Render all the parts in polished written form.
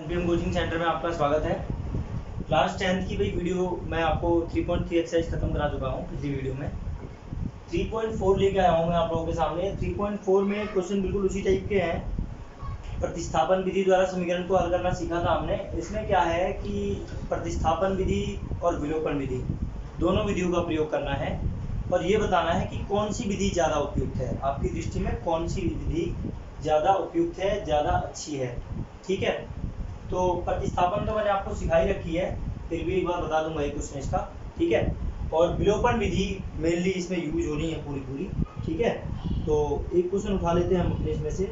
NPM coaching centre में आपका स्वागत है। क्लास 10th की भाई वीडियो मैं आपको 3.3 एक्सरसाइज खत्म करा चुका हूँ पिछली वीडियो में। 3.4 लेके आया हूँ मैं आप लोगों के सामने। 3.4 में क्वेश्चन बिल्कुल उसी टाइप के हैं। प्रतिस्थापन विधि द्वारा समीकरण को हल करना सीखा था हमने। इसमें क्या है कि प्रतिस्थापन विधि और विलोपन विधि दोनों विधियों का प्रयोग करना है और ये बताना है कि कौन सी विधि ज़्यादा उपयुक्त है, आपकी दृष्टि में कौन सी विधि ज़्यादा उपयुक्त है, ज़्यादा अच्छी है। ठीक है, तो प्रतिस्थापन तो मैंने आपको सिखाई रखी है, फिर भी एक बार बता दूंगा एक क्वेश्चन इसका। ठीक है, और विलोपन विधि मेनली इसमें यूज हो रही है पूरी। ठीक है, तो एक क्वेश्चन उठा लेते हैं हम अपने इसमें से।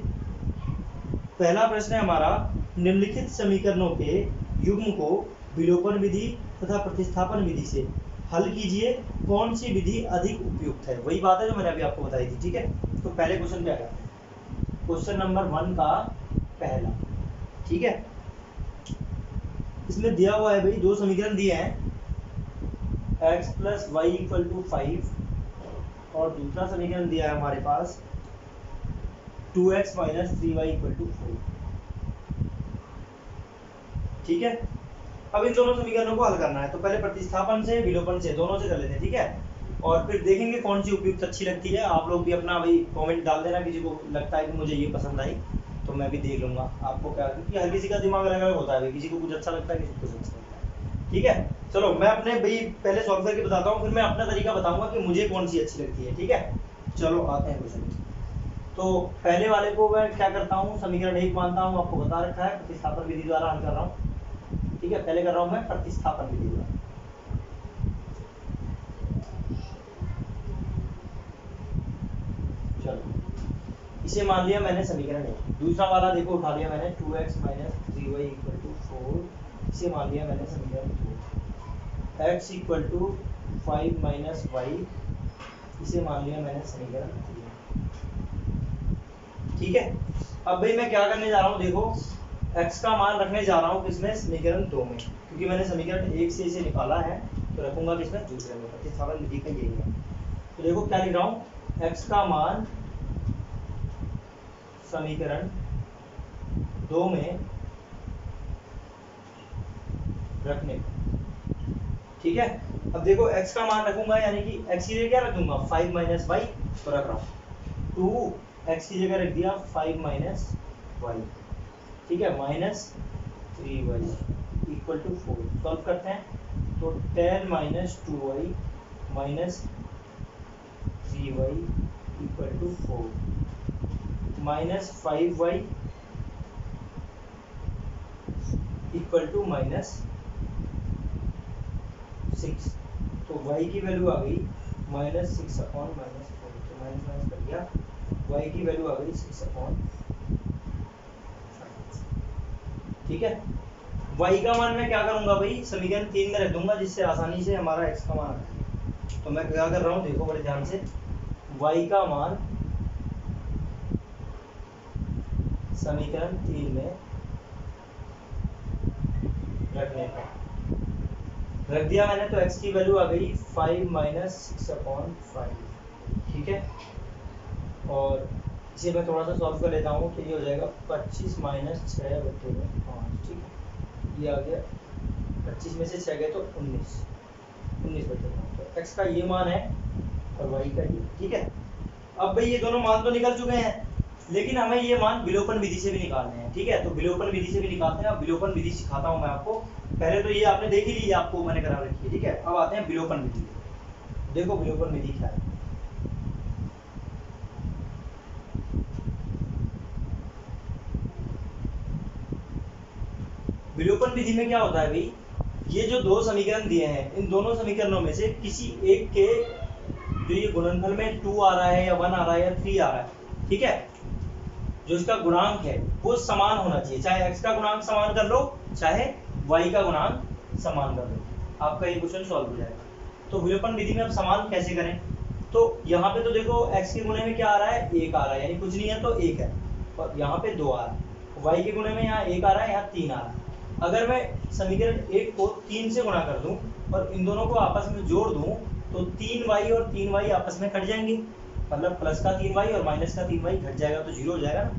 पहला प्रश्न है हमारा, निम्नलिखित समीकरणों के युग्म को विलोपन विधि तथा प्रतिस्थापन विधि से हल कीजिए, कौन सी विधि अधिक उपयुक्त है। वही बात है जो मैंने अभी आपको बताई थी। ठीक है, तो पहले क्वेश्चन पे आ जाते हैं। क्वेश्चन नंबर 1 का पहला। ठीक है, इसमें दिया हुआ है भाई, दो समीकरण दिए हैं, x + y = 5 और दूसरा समीकरण दिया है हमारे पास 2x - 3y = 4। ठीक है, अब इन दोनों समीकरणों को हल करना है, तो पहले प्रतिस्थापन से विलोपन से दोनों से कर लेते हैं। ठीक है, और फिर देखेंगे कौन सी उपयुक्त अच्छी लगती है। आप लोग भी अपना भाई कमेंट डाल देना, किसी को लगता है कि मुझे ये पसंद आई तो मैं भी देख लूंगा आपको क्या, क्योंकि हर किसी का दिमाग अलग अलग होता है भाई, किसी को कुछ अच्छा लगता है, किसी को कुछ अच्छा लगता है। ठीक है, चलो मैं अपने भाई पहले सॉल्व करके बताता हूँ, फिर मैं अपना तरीका बताऊंगा कि मुझे कौन सी अच्छी लगती है। ठीक है, चलो आते हैं क्वेश्चन। तो पहले वाले को मैं क्या करता हूँ, समीकरण 1 मानता हूँ, आपको बता रखा है, प्रतिस्थापन विधि द्वारा हल कर रहा हूँ। ठीक है, पहले कर रहा हूँ मैं प्रतिस्थापन विधि द्वारा। चलो इसे मान लिया मैंने समीकरण 1। दूसरा वाला देखो उठा लिया मैंने, 2x - 3y = 4, इसे मान लिया मैंने समीकरण 2। x = 5 - y, इसे मान लिया मैंने समीकरण 3। ठीक है, अब भाई मैं क्या करने जा रहा हूँ, देखो x का मान रखने जा रहा हूँ किसमें, समीकरण 2 में, क्योंकि मैंने समीकरण 1 से इसे निकाला है, तो रखूंगा किसमें, दूसरे में। प्रतिस्थापन विधि का यही है। तो देखो क्या लिख रहा हूँ, x का मान समीकरण 2 में रखने। ठीक है, अब देखो x का मान रखूंगा, यानी कि x की जगह क्या रख दूंगा, 5 - y, तो रख रहा हूँ 2x की जगह रख दिया 5 - y। ठीक है, -3y = 4। सॉल्व करते हैं, तो 10 - 2y - 3y = 4 -5y = -6। तो y की वैल्यू आ गई -6/-4, तो माइनस कर दिया, y की वैल्यू आ गई 6/। ठीक है, y का मान मैं क्या करूंगा भाई, समीकरण 3 में रख दूंगा, जिससे आसानी से हमारा x का मान आ जाए। तो मैं क्या कर रहा हूँ, देखो बड़े ध्यान से, y का मान समीकरण 3 में रखने का रख दिया मैंने, तो x की वैल्यू आ गई 5 - 6/5। ठीक है, और इसे मैं थोड़ा सा सॉल्व कर लेता हूँ, तो ये हो जाएगा 25 - 6/5। ठीक है, ये आ गया 25 में से 6 गए तो 19/5। तो x का ये मान है और y का ये। ठीक है, अब भाई ये दोनों मान तो निकल चुके हैं, लेकिन हमें ये मान विलोपन विधि से भी निकालने हैं। ठीक है, तो विलोपन विधि से भी निकालते हैं। अब विलोपन विधि सिखाता हूं मैं आपको। पहले तो ये आपने देख ही ली, आपको मैंने करा रखी है। ठीक है, अब आते हैं विलोपन विधि। देखो विलोपन विधि क्या है। विलोपन विधि में क्या होता है भाई, ये जो दो समीकरण दिए हैं, इन दोनों समीकरणों में से किसी एक के जो ये गुणनफल में 2 आ रहा है या 1 आ रहा है या 3 आ रहा है, ठीक है, जो इसका गुणांक है वो समान होना चाहिए। चाहे x का गुणांक समान कर लो, चाहे y का गुणांक समान कर लो, आपका ये क्वेश्चन सॉल्व हो जाएगा। तो विलोपन विधि में अब समान कैसे करें, तो यहाँ पे तो देखो x के गुणे में क्या आ रहा है, 1 आ रहा है, यानी कुछ नहीं है तो 1 है, और यहाँ पे 2 आ रहा है। y के गुणे में यहाँ 1 आ रहा है, यहाँ 3 आ रहा है। अगर मैं समीकरण 1 को 3 से गुणा कर दूं और इन दोनों को आपस में जोड़ दूं, तो 3y और 3y आपस में कट जाएंगे, मतलब प्लस का 3y और माइनस का 3y घट जाएगा, तो 0 हो जाएगा ना।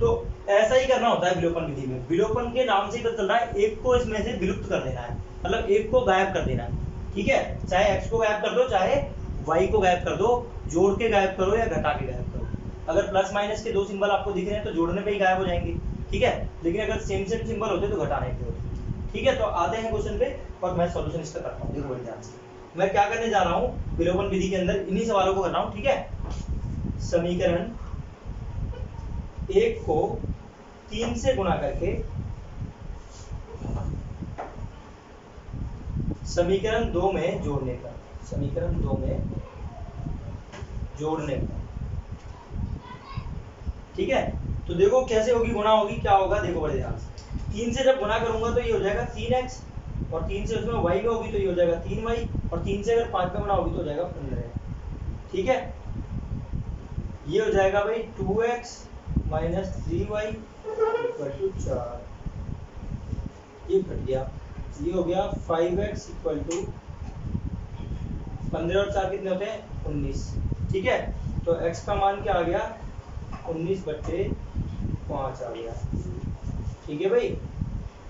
तो तो ऐसा ही करना होता है विलोपन विधि में। विलोपन के नाम से ही पता चल रहा है एक को इसमें से विलुप्त कर देना है, मतलब एक को गायब कर देना है। ठीक है, चाहे x को गायब कर दो, चाहे y को गायब कर दो, जोड़ के गायब करो या घटा के गायब करो। अगर प्लस माइनस के दो सिंबल आपको दिख रहे हैं तो जोड़ने पे ही गायब हो जाएंगे। ठीक है, लेकिन अगर सेम सेम सिंबल होते तो घटाने पे होते। ठीक है, तो आते हैं क्वेश्चन पे और मैं सॉल्यूशन इसका करता हूँ। देखो बड़े ध्यान से मैं क्या करने जा रहा हूँ, विलोपन विधि के अंदर इन्हीं सवालों को कर रहा हूँ। ठीक है, समीकरण 1 को 3 से गुणा करके समीकरण 2 में जोड़ने का, समीकरण 2 में जोड़ने का। ठीक है, तो देखो कैसे होगी, गुणा होगी, क्या होगा, देखो बड़े ध्यान से। 3 से जब गुणा करूंगा तो ये हो जाएगा 3x, और 3 से उसमें y में होगी तो ये हो जाएगा 3y, और 3 से अगर 5 में गुणा होगी तो हो जाएगा 15। ठीक है, ये हो जाएगा भाई 2x minus 3y equal to 4। ये कट गया, ये हो गया 5x इक्वल टू 15 और 4 कितने होते हैं, 19। ठीक है, तो x का मान क्या आ गया, 19/5 आ गया। ठीक है भाई,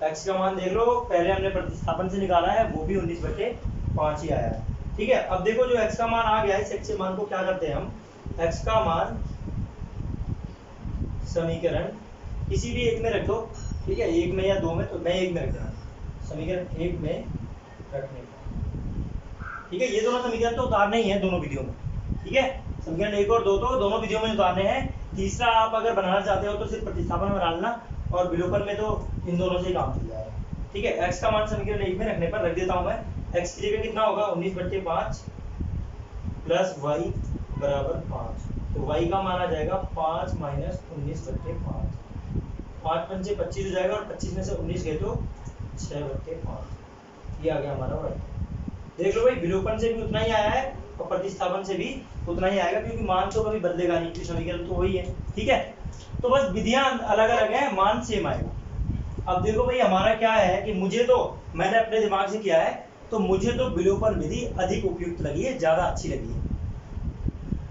x का मान देख लो, पहले हमने प्रतिस्थापन से निकाला है, वो भी 19/5 ही आया है। ठीक है, अब देखो जो x का मान आ गया है, इस x के मान को क्या करते हैं हम, x का मान समीकरण किसी भी एक में रख दो। ठीक है, एक में या दो में, तो मैं एक में रख देना, समीकरण 1 में रखने का। ठीक है, ये दोनों समीकरण तो उतारने ही है दोनों विधियों में। ठीक है, समीकरण 1 और 2 तो दोनों विधियों में उतारने हैं, तीसरा आप अगर बनाना चाहते हो तो सिर्फ प्रतिस्थापन में डालना, और विलोपन में तो इन दोनों से ही काम चल जाएगा। ठीक है, x का मान समीकरण 1 में रखने पर रख देता हूं मैं, x की जगह कितना होगा 19/5 प्लस y बराबर 5, तो y का मान आ जाएगा 5 माइनस 19/5, 5 पंचे 25 हो जाएगा, और 25 में से 19 गए तो 6/5। ये आ गया हमारा y। देख लो भाई, विलोपन से भी उतना ही आया है और प्रतिस्थापन से भी उतना ही आएगा, क्योंकि मान तो कभी बदलेगा नहीं, क्योंकि समीकरण तो वही है। ठीक है, तो बस विधियां अलग अलग हैं, मान सेम आएगा। अब देखो भाई, हमारा क्या है कि मुझे तो, मैंने अपने दिमाग से किया है, तो मुझे तो विलोपन विधि अधिक उपयुक्त लगी है, ज्यादा अच्छी लगी है।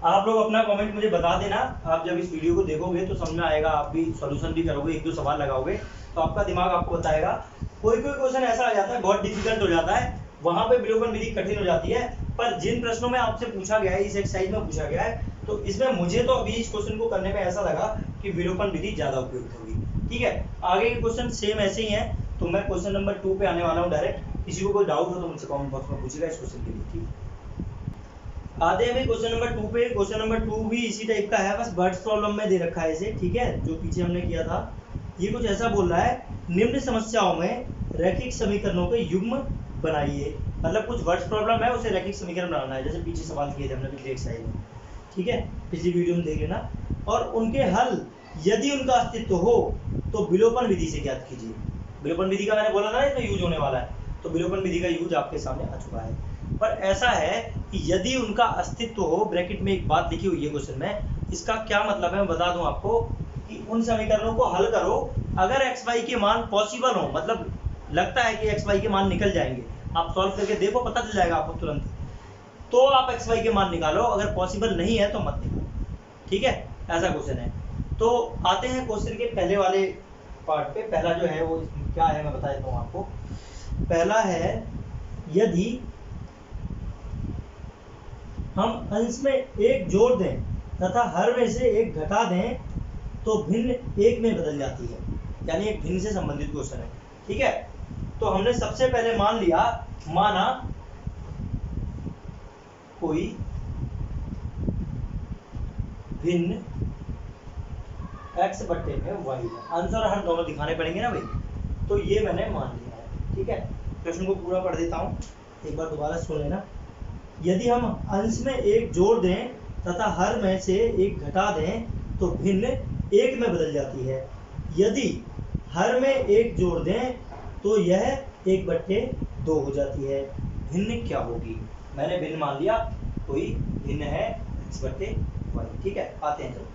आप लोग अपना कमेंट मुझे बता देना, आप जब इस वीडियो को देखोगे तो समझ में आएगा, आप भी सॉल्यूशन भी करोगे, एक दो सवाल लगाओगे तो आपका दिमाग आपको बताएगा। कोई कोई क्वेश्चन ऐसा आ जाता है बहुत डिफिकल्ट हो जाता है, वहां पे विलोपन विधि कठिन हो जाती है, पर जिन प्रश्नों में आपसे पूछा गया है, इस एक्सरसाइज में पूछा गया है, तो इसमें मुझे तो अभी इस क्वेश्चन को करने में ऐसा लगा कि विलोपन विधि ज्यादा उपयुक्त होगी। ठीक है, आगे के क्वेश्चन सेम ऐसे ही हैं, तो मैं क्वेश्चन नंबर 2 पे आने वाला हूँ डायरेक्ट। किसी को कोई डाउट हो तो मुझसे कमेंट बॉक्स में पूछेगा इस क्वेश्चन के लिए। ठीक, आते हैं क्वेश्चन नंबर 2 पे। क्वेश्चन नंबर 2 भी इसी टाइप का है, बस बर्ड्स प्रॉब्लम में दे रखा है इसे। ठीक है, जो पीछे हमने किया था, ये कुछ ऐसा बोल रहा है, निम्न समस्याओं में रैखिक समीकरणों के युग्म बनाइए। मतलब कुछ वर्ड्स प्रॉब्लम है, उसे रैखिक समीकरण बनाना है, जैसे पीछे सवाल किए थे हमने पिछले एक्सरसाइज में। ठीक है, पिछली वीडियो में देख लेना, और उनके हल यदि उनका अस्तित्व हो तो विलोपन विधि से ज्ञात कीजिए। विलोपन विधि का मैंने बोला था ना इसमें यूज होने वाला है, तो विलोपन विधि का यूज आपके सामने आ चुका है। पर ऐसा है कि यदि उनका अस्तित्व हो, ब्रैकेट में एक बात लिखी हुई है क्वेश्चन में, इसका क्या मतलब है मैं बता दूं आपको, कि उन समीकरणों को हल करो अगर एक्स वाई के मान पॉसिबल हो, मतलब लगता है कि एक्स वाई के मान निकल जाएंगे, आप सॉल्व करके देखो, पता चल जाएगा आपको तुरंत, तो आप एक्स वाई के मान निकालो, अगर पॉसिबल नहीं है तो मत निकालो। ठीक है, ऐसा क्वेश्चन है। तो आते हैं क्वेश्चन के पहले वाले पार्ट पे। पहला जो है वो क्या है मैं बता देता हूँ आपको। पहला है, यदि हम अंश में एक जोड़ दें तथा हर में से एक घटा दें तो भिन्न एक में बदल जाती है, यानी एक भिन्न से संबंधित क्वेश्चन है। ठीक है, तो हमने सबसे पहले मान लिया, माना कोई भिन्न x बट्टे में y है, अंश और हर दोनों दिखाने पड़ेंगे ना भाई, तो ये मैंने मान लिया है। ठीक है, प्रश्न को पूरा पढ़ देता हूँ, एक बार दोबारा सुन लेना। यदि हम अंश में एक जोड़ दें तथा हर में से एक घटा दें तो भिन्न एक में बदल जाती है। यदि हर में एक जोड़ दें तो यह 1/2 हो जाती है। भिन्न क्या होगी, मैंने भिन्न मान लिया, कोई भिन्न है x बट्टे y। ठीक है, आते हैं चलो।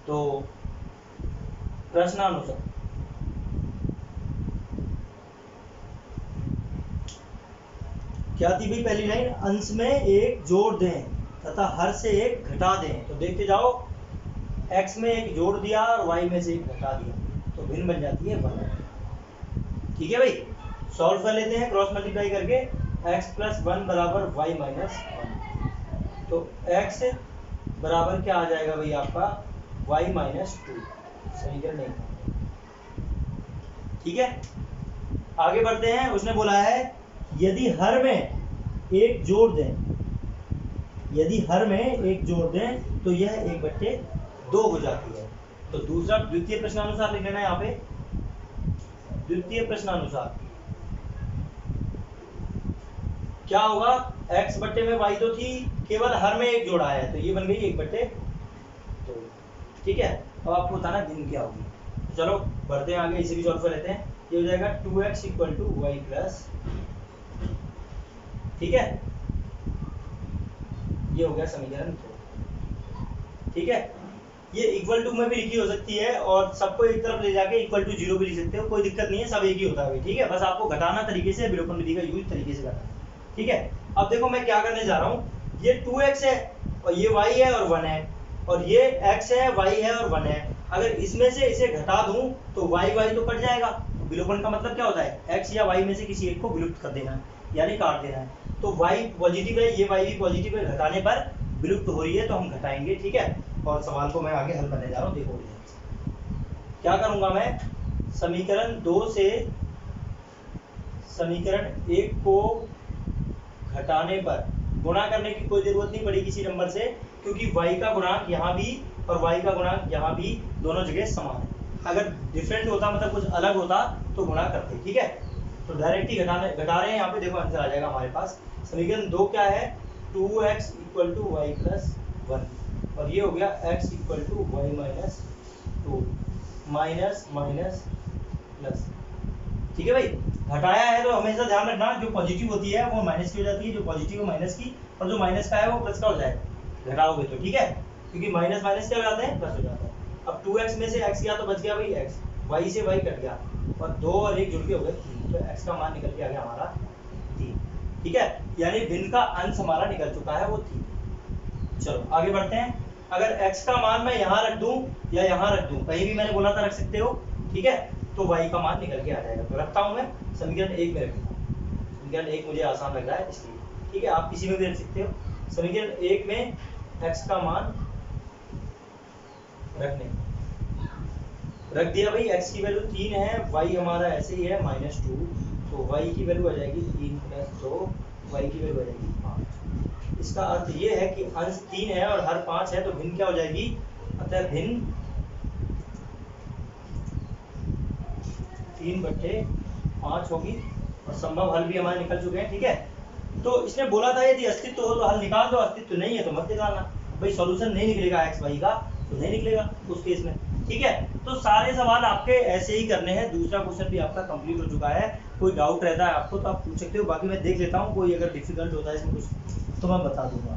तो प्रश्नानुसार क्या थी भाई पहली लाइन, अंश में एक जोड़ दें तथा हर से एक घटा दें। तो देखते जाओ, x में एक जोड़ दिया और y में से एक घटा दिया, तो भिन्न बन जाती है 1। ठीक है भाई, सॉल्व कर लेते हैं क्रॉस मल्टीप्लाई करके। x प्लस 1 बराबर y माइनस 1, तो x बराबर क्या आ जाएगा भाई आपका y माइनस 2, समीकरण 1। ठीक है, आगे बढ़ते हैं। उसने बोला है यदि हर में एक जोड़ दें, यदि हर में एक जोड़ दें तो यह 1/2 हो जाती है। तो दूसरा द्वितीय प्रश्नानुसार लिख लेना है यहाँ पे। द्वितीय प्रश्नानुसार क्या होगा, x बट्टे में y तो थी, केवल हर में एक जोड़ा है, तो ये बन गई 1/2। ठीक है, अब आपको बताना भिन्न क्या होगी। तो चलो बढ़ते हैं आगे, इसे भी सॉल्व कर लेते हैं। ये हो जाएगा 2x equal to Y plus, ठीक है, ये हो गया समीकरण 2। ठीक है, ये इक्वल टू में भी लिखी हो सकती है और सबको एक तरफ ले जाके इक्वल टू 0 भी लिख सकते हो, कोई दिक्कत नहीं है, सब एक ही होता है। ठीक है, बस आपको घटाना तरीके से, विलोपन विधि का यूज तरीके से करना है। ठीक है, अब देखो मैं क्या करने जा रहा हूँ, ये 2x है और ये y है और 1 है, और ये x है, y है और 1 है। अगर इसमें से इसे घटा दूं तो y तो कट जाएगा। तो विलोपन का मतलब क्या होता है, x या y में से किसी एक को विलुप्त कर देना है, यानी काट देना है। तो y पॉजिटिव है, ये y भी पॉजिटिव है, घटाने पर विलुप्त हो रही है, तो हम घटाएंगे। ठीक है, और सवाल को मैं आगे हल करने जा रहा हूँ। देखो क्या करूंगा मैं, समीकरण 2 से समीकरण 1 को घटाने पर गुणा करने की कोई जरूरत नहीं पड़ी किसी नंबर से, क्योंकि y का गुणांक यहाँ भी और y का गुणांक यहाँ भी दोनों जगह समान है। अगर डिफरेंट होता, मतलब कुछ अलग होता, तो गुणा करते। ठीक है, तो डायरेक्ट ही घटा रहे हैं यहाँ पे, देखो आंसर आ जाएगा हमारे पास। समीकरण 2 क्या है, 2x equal to Y plus 1, और ये हो गया x equal to Y minus 2, minus minus plus. ठीक है भाई, घटाया है तो हमेशा ध्यान रखना, जो पॉजिटिव होती है वो माइनस की हो जाती है, जो पॉजिटिव है माइनस की, और जो माइनस का है वो प्लस का हो जाएगा घटाओगे तो। ठीक है, क्योंकि माइनस माइनस क्या हो जाते हैं, प्लस हो जाता है। अब 2x में से x गया तो बच गया भाई x, y से y कट गया, और 2 और 1 जुड़ के हो गए 3, तो x का मान निकल के आ गया हमारा 3। ठीक है, यानी भिन्न का अंश हमारा निकल चुका है, वो 3। चलो आगे बढ़ते हैं। अगर x का मान मैं यहाँ रख दूं या यहाँ रख दूं, कहीं भी मैंने बोला था रख सकते हो। ठीक है, तो y का मान निकल के आ जाएगा। तो रखता हूं मैं समीकरण 1 में रखूंगा, समीकरण 1 मुझे आसान लग रहा है इसलिए। ठीक है, आप किसी में भी रख सकते हो। समीकरण 1 में x का मान रख दिया भाई, x की वैल्यू 3 है, y हमारा ऐसे ही है -2, तो y की वैल्यू आ जाएगी 3 + 2, y की वैल्यू आ जाएगी 5। इसका अर्थ ये है कि अंश 3 है और हर 5 है, तो भिन्न क्या हो जाएगी, अतः भिन्न 3/5 होगी, और संभव हल भी हमारे निकल चुके हैं। ठीक है, तो इसने बोला था यदि अस्तित्व हो तो हल निकाल दो, अस्तित्व नहीं है तो मत निकालना। भाई सॉल्यूशन नहीं निकलेगा x y का, तो नहीं निकलेगा उस केस में। ठीक है, तो सारे सवाल आपके ऐसे ही करने हैं। दूसरा क्वेश्चन भी आपका कंप्लीट हो चुका है। कोई डाउट रहता है आपको तो आप पूछ सकते हो, बाकी मैं देख लेता हूँ, कोई अगर डिफिकल्ट होता है इसमें कुछ तो मैं बता दूंगा।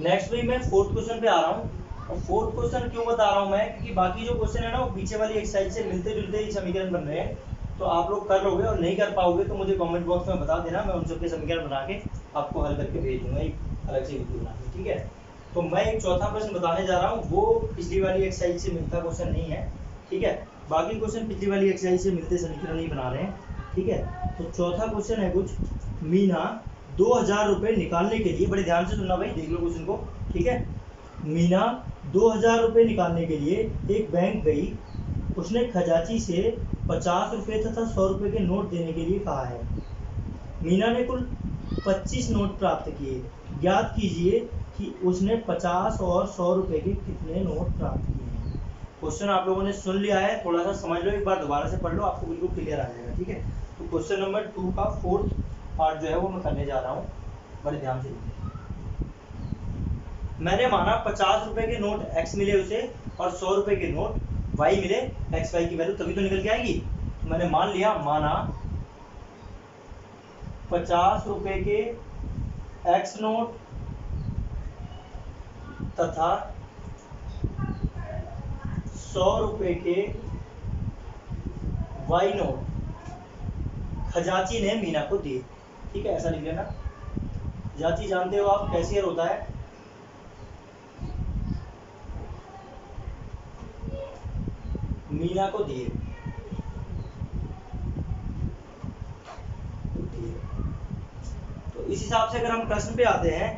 नेक्स्ट भी मैं 4th क्वेश्चन पे आ रहा हूँ, और 4th क्वेश्चन क्यों बता रहा हूँ मैं, क्योंकि बाकी जो क्वेश्चन है ना वो पीछे वाली एक्सरसाइज से मिलते जुलते ही समीकरण बन रहे हैं, तो आप लोग कर लोगे, और नहीं कर पाओगे तो मुझे कमेंट बॉक्स में बता देना, मैं उन सबके समीकरण बना के आपको हल करके भेज दूंगा एक अलग से वीडियो बना के। ठीक है, तो मैं एक चौथा प्रश्न बताने जा रहा हूँ, वो पिछली वाली एक्सरसाइज से मिलता क्वेश्चन नहीं है। ठीक है, बाकी क्वेश्चन पिछली वाली एक्सरसाइज से मिलते समीकरण नहीं बना रहे हैं। ठीक है, तो चौथा क्वेश्चन है कुछ, मीना 2000 रुपये निकालने के लिए, बड़े ध्यान से सुनना भाई, देख लो क्वेश्चन को। ठीक है, मीना 2000 रुपये निकालने के लिए एक बैंक गई, उसने खजांची से 50 रुपये तथा 100 रुपये के नोट देने के लिए कहा है। मीना ने कुल 25 नोट प्राप्त किए, ज्ञात कीजिए कि उसने 50 और 100 रुपये के कितने नोट प्राप्त किए हैं। क्वेश्चन आप लोगों ने सुन लिया है, थोड़ा सा समझ लो, एक बार दोबारा से पढ़ लो, आपको बिल्कुल क्लियर आ जाएगा। ठीक है, तो क्वेश्चन नंबर 2 का 4th पार्ट जो है वो मैं करने जा रहा हूँ, बड़े ध्यान से। मैंने माना 50 रुपए के नोट x मिले उसे और 100 रुपए के नोट y मिले, x y की वैल्यू तभी तो निकल के आएगी। तो मैंने मान लिया, माना 50 रुपए के x नोट तथा 100 रुपए के y नोट खजांची ने मीना को दिए। ठीक है, ऐसा लिख लेना। जाति जानते हो आप, कैशियर होता है मीना को दिए। तो इस हिसाब से अगर हम प्रश्न पे आते हैं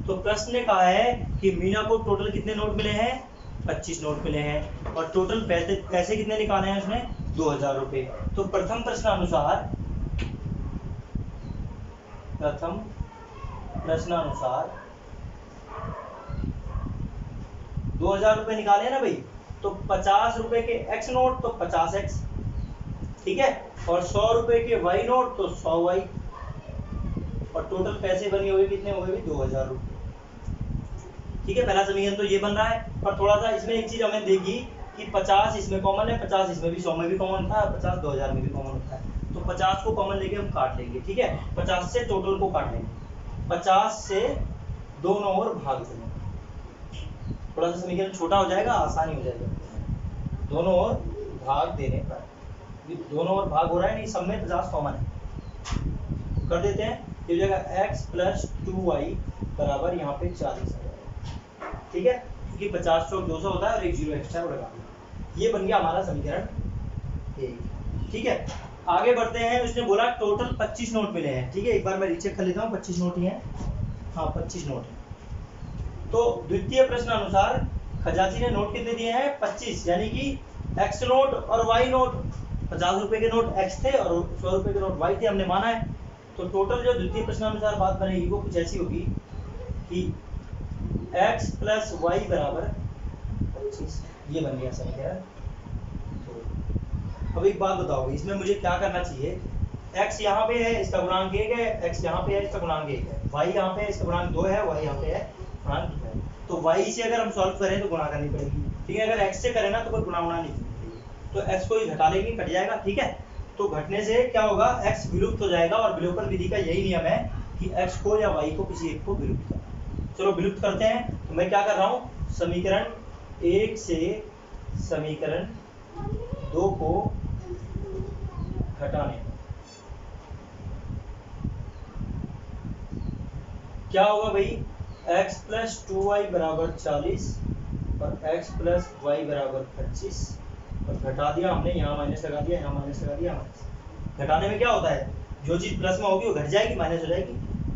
तो प्रश्न ने कहा है कि मीना को टोटल कितने नोट मिले हैं, 25 नोट मिले हैं, और टोटल पैसे कितने निकाले हैं उसने, 2000 रुपए। तो प्रथम प्रश्नानुसार 2000 रुपए निकाले हैं ना भाई। तो 50 रुपए के एक्स नोट तो 50x, ठीक है, और 100 रुपए के वाई नोट तो 100y, और टोटल पैसे बने हुए कितने हो गए, 2000 रुपए। ठीक है, पहला समीकरण तो ये बन रहा है। पर थोड़ा सा इसमें एक चीज हमें देगी कि 50 इसमें कॉमन है, 50 इसमें भी, 100 में भी कॉमन था, 50 2000 में भी कॉमन होता है। तो 50 को कॉमन लेके हम काट लेंगे, ठीक है, 50 से टोटल को काट लेंगे, 50 से दोनों ओर भाग देंगे, थोड़ा सा समीकरण छोटा हो जाएगा, आसानी हो जाएगा। दोनों ओर भाग देने पर, दोनों ओर भाग हो रहा है नहीं, सब में 50 कॉमन है, कर देते हैं। ये हो जाएगा x + 2y बराबर यहाँ पे 40 आ जाएगा, ठीक है, क्योंकि 50 चौक 200 होता है और एक जीरो एक्स्ट्रा लगा। ये बन गया हमारा समीकरण 1, ठीक है। आगे बढ़ते हैं। उसने बोला टोटल 25 नोट मिले हैं, ठीक है, एक बार मैं रीचेक कर लेता हूँ, 25 नोट ही हैं, हाँ 25 नोट है। तो द्वितीय प्रश्न अनुसार खजांची ने नोट कितने दिए हैं, 25, यानी कि एक्स नोट और वाई नोट, 50 रुपए के नोट एक्स थे और 100 रुपए के नोट वाई थे, हमने माना है। तो टोटल जो द्वितीय प्रश्नानुसार बात बनेगी वो कुछ ऐसी होगी कि x + y बराबर 25, ये बन गया समीकरण। तो अब एक बात बताओ, इसमें मुझे क्या करना चाहिए, x यहाँ पे है, इसका गुणांक 1 है, x यहाँ पे है, इसका गुणांक 1 है, y यहाँ पे है, इसका गुणांक 2 है, y यहाँ पे है, गुणांक 2 है। तो y से अगर हम सॉल्व करें तो गुणा करनी पड़ेगी, ठीक है, अगर x से करें ना तो कोई गुणा नहीं करनी पड़ेगी, तो x को ही घटा लेंगे, कट जाएगा, ठीक है। तो घटने से क्या होगा, x विलुप्त हो जाएगा, और विलोपन विधि का यही नियम है कि x को या y को किसी एक को विलुप्त करना। चलो विलुप्त करते हैं। तो मैं क्या कर रहा हूँ, समीकरण 1 से समीकरण 2 को घटाने, क्या होगा भाई, x + 2y बराबर 40 और x + y बराबर 25, और घटा दिया हमने, यहाँ माइनस लगा दिया, यहाँ माइनस लगा दिया, माइनस। घटाने में क्या होता है, जो चीज प्लस में होगी वो घट जाएगी, माइनस हो जाएगी,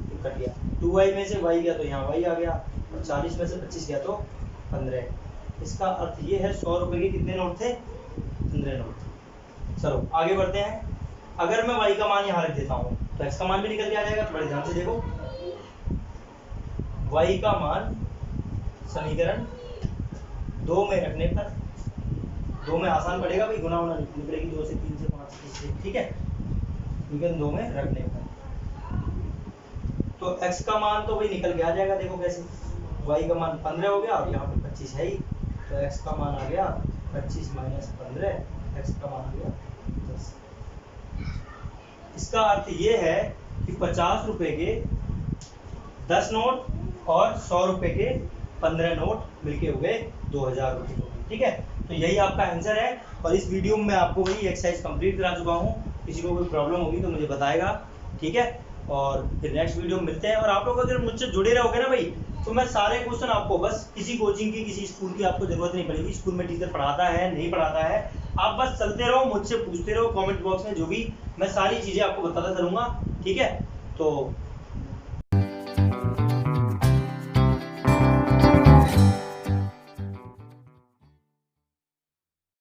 तो कट गया। 2y में से y गया तो यहाँ y आ गया, और 40 में से 25 गया तो 15। इसका अर्थ ये है 100 रुपए के कितने नोट थे, 15 नोट। चलो आगे बढ़ते हैं। अगर मैं y का मान यहाँ रख देता हूँ तो x का मान भी निकल के आ जाएगा। तो बड़े ध्यान से देखो, y का मान समीकरण 2 में रखने पर, 2 में आसान पड़ेगा भाई, गुना होना नहीं पड़ेगी, 2 से 3 से 5 से 6 से, ठीक है, समीकरण 2 में रखने पर तो x का मान तो भाई निकल के आ जाएगा। देखो कैसे, y का मान 15 हो गया और यहाँ पे 25 है ही, तो x का मान आ गया 25 - 15, x का मान आ गया 10। इसका अर्थ ये है कि 50 रुपए के 10 नोट और 100 रुपए के 15 नोट मिलके हो गए 2000 रुपए, ठीक है। तो यही आपका आंसर है, और इस वीडियो में मैं आपको वही एक्सरसाइज कंप्लीट करा चुका हूँ। किसी को कोई प्रॉब्लम होगी तो मुझे बताएगा, ठीक है, और फिर नेक्स्ट वीडियो में मिलते हैं। और आप लोग अगर मुझसे जुड़े रहोगे ना भाई, तो मैं सारे क्वेश्चन आपको, बस किसी कोचिंग की, किसी स्कूल की आपको जरूरत नहीं पड़ेगी। स्कूल में टीचर पढ़ाता है, नहीं पढ़ाता है, आप बस चलते रहो, मुझसे पूछते रहो कमेंट बॉक्स में, जो भी मैं सारी चीजें आपको बताता चलूंगा, ठीक है। तो